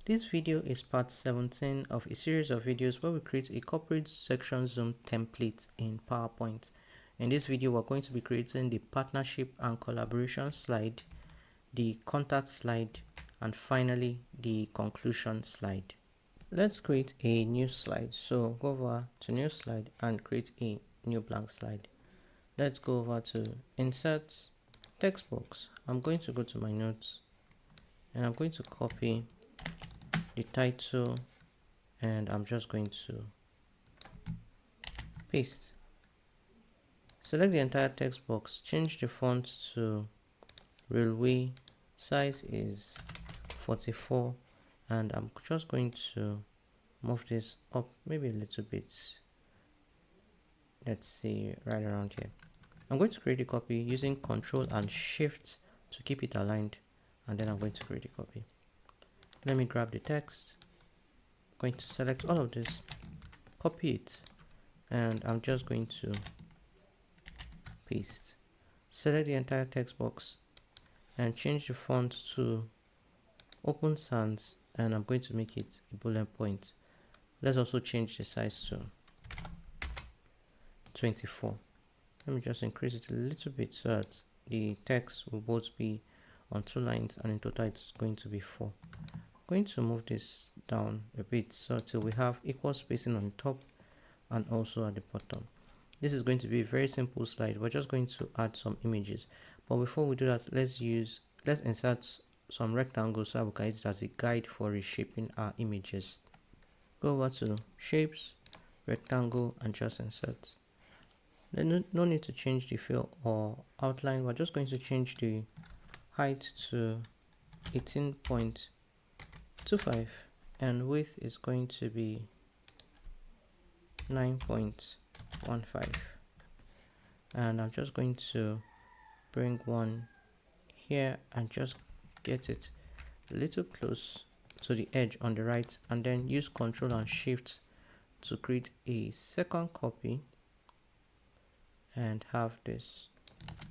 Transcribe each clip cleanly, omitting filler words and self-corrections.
This video is part 17 of a series of videos where we create a corporate section zoom template in PowerPoint. In this video, we're going to be creating the partnership and collaboration slide, the contact slide, and finally the conclusion slide. Let's create a new slide. So go over to new slide and create a new blank slide. Let's go over to insert text box. I'm going to go to my notes and I'm going to copy the title and I'm just going to paste. Select the entire text box, change the font to railway, size is 44, and I'm just going to move this up maybe a little bit. Let's see, right around here. I'm going to create a copy using Ctrl and Shift to keep it aligned, and then I'm going to create a copy. Let me grab the text. I'm going to select all of this, copy it, and I'm just going to paste. Select the entire text box and change the font to Open Sans, and I'm going to make it a bullet point. Let's also change the size to 24. Let me just increase it a little bit so that the text will both be on 2 lines, and in total it's going to be 4. I'm going to move this down a bit so till we have equal spacing on the top and also at the bottom. This is going to be a very simple slide. We're just going to add some images, but before we do that, let's insert some rectangles so we can use it as a guide for reshaping our images. Go over to shapes, rectangle, and just insert. Then no need to change the fill or outline. We're just going to change the height to 18.25 and width is going to be 9.15, and I'm just going to bring one here and just get it a little close to the edge on the right, and then use Ctrl and Shift to create a second copy and have this,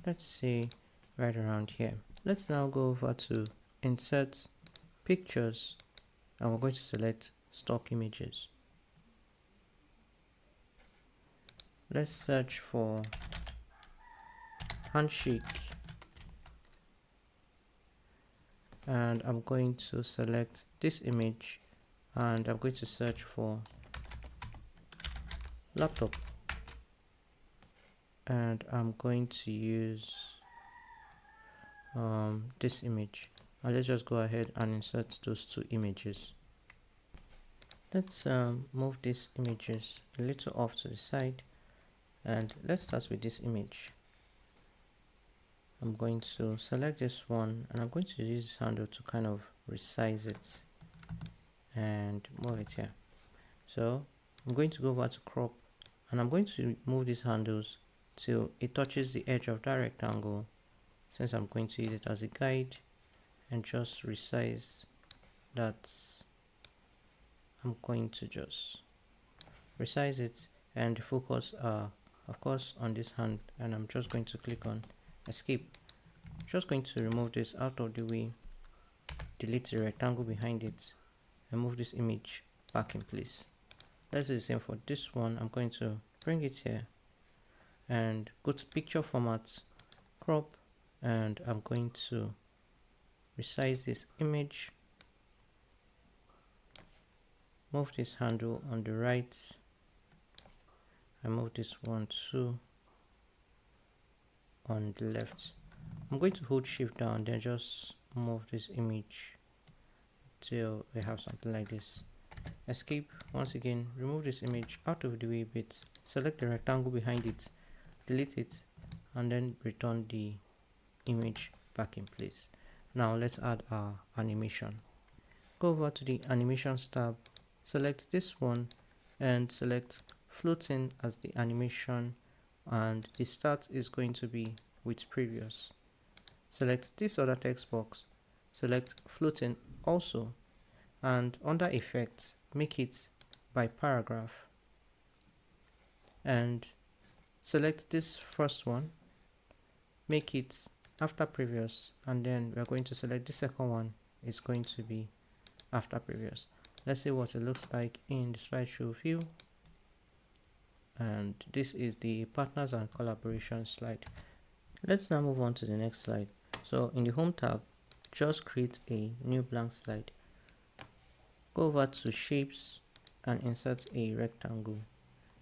let's say, right around here. Let's now go over to insert pictures and we're going to select stock images. Let's search for handshake and I'm going to select this image and I'm going to search for laptop and I'm going to use this image, and let's just go ahead and insert those 2 images. Let's move these images a little off to the side, and let's start with this image. I'm going to select this one and I'm going to use this handle to kind of resize it and move it here. So I'm going to go over to crop and I'm going to move these handles till it touches the edge of that rectangle, since I'm going to use it as a guide, and just resize that. I'm going to just resize it and the focus of course on this hand, and I'm just going to click on escape. Just going to remove this out of the way, delete the rectangle behind it, and move this image back in place. Let's do the same for this one. I'm going to bring it here and go to picture format, crop, and I'm going to resize this image, move this handle on the right, and move this one too on the left. I'm going to hold shift down, then just move this image till we have something like this. Escape. Once again, remove this image out of the way a bit, select the rectangle behind it, delete it, and then return the image back in place. Now let's add our animation. Go over to the animations tab, select this one and select floating as the animation, and the start is going to be with previous. Select this other text box, select floating also, and under effects make it by paragraph, and select this first one, make it after previous, and then we're going to select the second one, is going to be after previous. Let's see what it looks like in the slideshow view. And this is the partners and collaboration slide. Let's now move on to the next slide. So in the home tab, just create a new blank slide. Go over to shapes and insert a rectangle.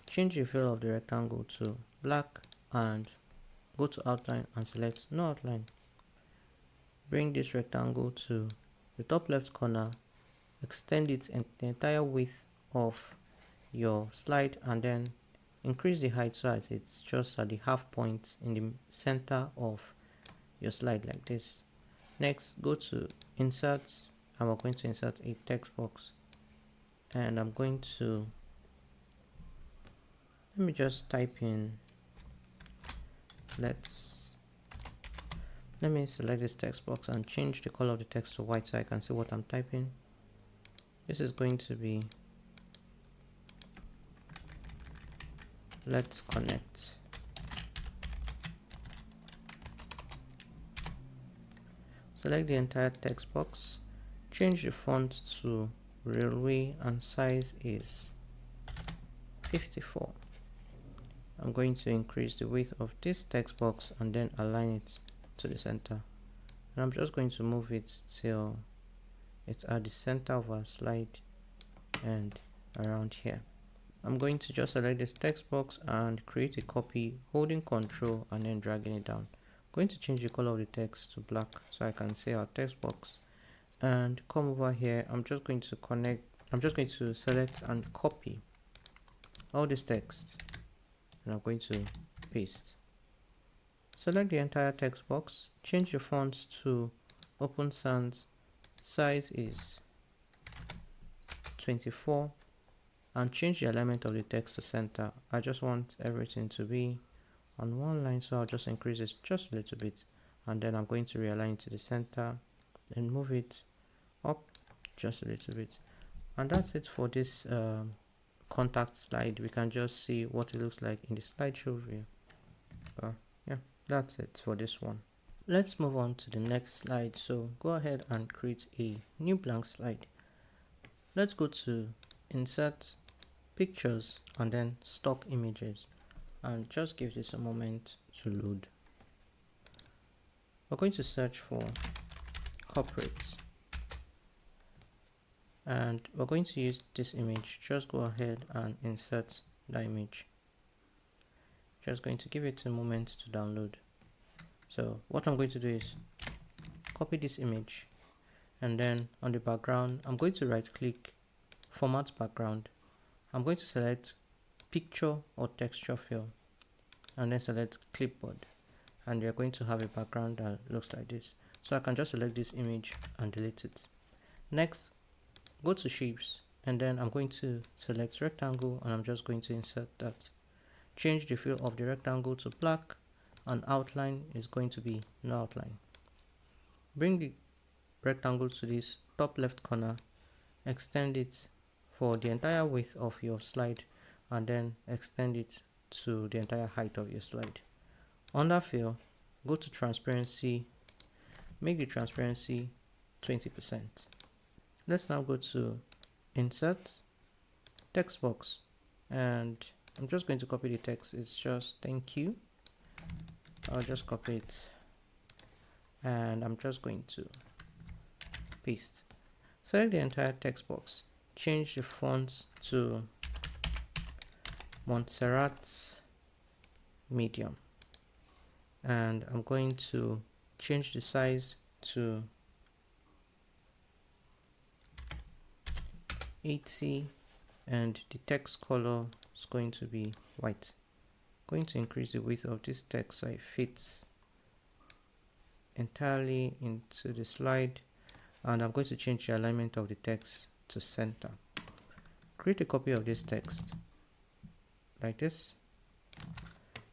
Change the fill of the rectangle to black and go to outline and select no outline. Bring this rectangle to the top left corner, extend it in the entire width of your slide, and then increase the height so that it's just at the half point in the center of your slide like this. Next, go to insert, and we're going to insert a text box, and I'm going to, let me just type in, let me select this text box and change the color of the text to white so I can see what I'm typing. This is going to be, let's connect. Select the entire text box, change the font to railway and size is 54. I'm going to increase the width of this text box and then align it to the center. And I'm just going to move it till it's at the center of our slide and around here. I'm going to just select this text box and create a copy, holding Control and then dragging it down. I'm going to change the color of the text to black so I can see our text box. And come over here, I'm just going to select and copy all this text, and I'm going to paste. Select the entire text box, change the font to Open Sans, size is 24, and change the alignment of the text to center. I just want everything to be on one line, so I'll just increase it just a little bit, and then I'm going to realign it to the center and move it up just a little bit. And that's it for this contact slide. We can just see what it looks like in the slideshow view. Yeah, that's it for this one. Let's move on to the next slide. So go ahead and create a new blank slide. Let's go to insert pictures and then stock images, and just give this a moment to load. We're going to search for corporates, and we're going to use this image. Just go ahead and insert the image. Just going to give it a moment to download. So what I'm going to do is copy this image, and then on the background I'm going to right click, format background. I'm going to select picture or texture fill, and then select clipboard, and you're going to have a background that looks like this. So I can just select this image and delete it. Next, go to shapes, and then I'm going to select rectangle, and I'm just going to insert that. Change the fill of the rectangle to black, and outline is going to be no outline. Bring the rectangle to this top left corner, extend it for the entire width of your slide, and then extend it to the entire height of your slide. Under fill, go to transparency, make the transparency 20%. Let's now go to insert text box, and I'm just going to copy the text. It's just thank you. I'll just copy it, and I'm just going to paste. Select the entire text box, change the font to Montserrat's medium, and I'm going to change the size to 80, and the text color is going to be white. I'm going to increase the width of this text so it fits entirely into the slide, and I'm going to change the alignment of the text to center. Create a copy of this text like this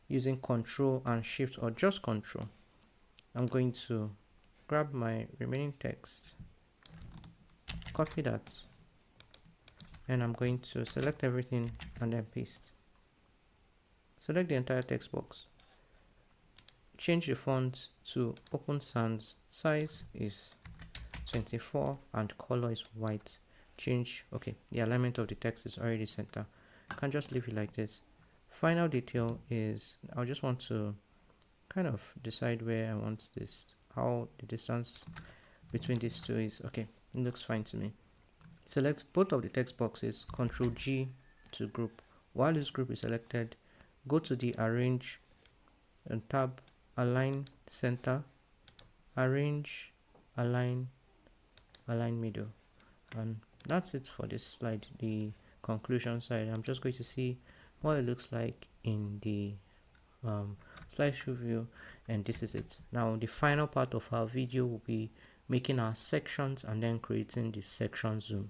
using Control and Shift, or just Control. I'm going to grab my remaining text, copy that, and I'm going to select everything and then paste. Select the entire text box, change the font to Open Sans, size is 24 and color is white. Change, okay, the alignment of the text is already center. Can just leave it like this. Final detail is, I just want to kind of decide where I want this, how the distance between these two is. Okay, it looks fine to me. Select both of the text boxes, Ctrl G to group. While this group is selected, go to the arrange and tab, align center, arrange, align middle, and that's it for this slide. The conclusion side, I'm just going to see what it looks like in the slideshow view, and this is it. Now the final part of our video will be making our sections and then creating the section zoom.